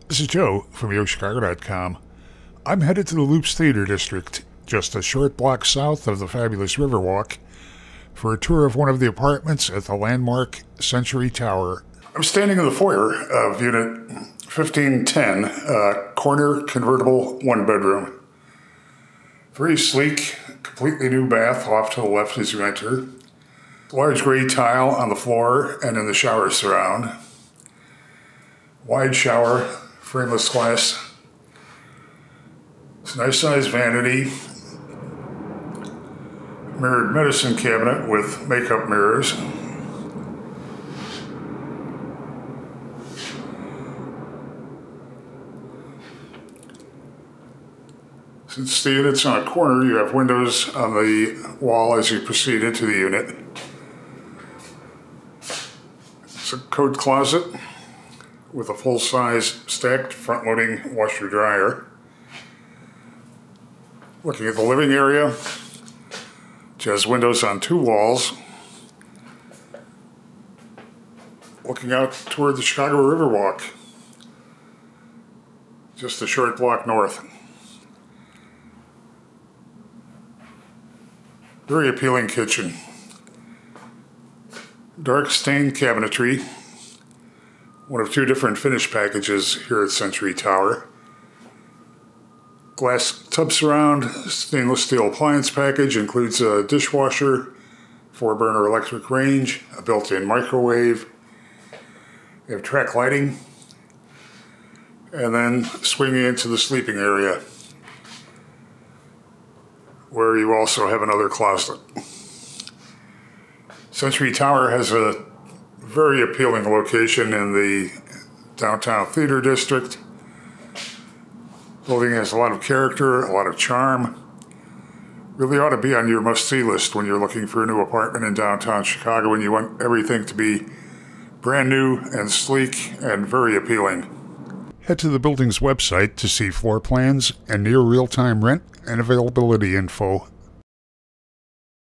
This is Joe from YoChicago.com. I'm headed to the Loops Theater District, just a short block south of the fabulous Riverwalk, for a tour of one of the apartments at the landmark Century Tower. I'm standing in the foyer of Unit 1510, corner convertible one-bedroom. Very sleek, completely new bath off to the left as you enter. Large gray tile on the floor and in the shower surround. Wide shower, frameless glass. It's a nice sized vanity. Mirrored medicine cabinet with makeup mirrors. Since the unit's on a corner, you have windows on the wall as you proceed into the unit. It's a coat closet with a full-size stacked front-loading washer-dryer. Looking at the living area, which has windows on two walls. Looking out toward the Chicago Riverwalk, just a short block north. Very appealing kitchen. Dark stained cabinetry. One of two different finish packages here at Century Tower. Glass tub surround, stainless steel appliance package, includes a dishwasher, 4-burner electric range, a built-in microwave. You have track lighting, and then swinging into the sleeping area, where you also have another closet. Century Tower has a very appealing location in the downtown theater district. Building has a lot of character, a lot of charm. Really ought to be on your must-see list when you're looking for a new apartment in downtown Chicago and you want everything to be brand new and sleek and very appealing. Head to the building's website to see floor plans and near real-time rent and availability info.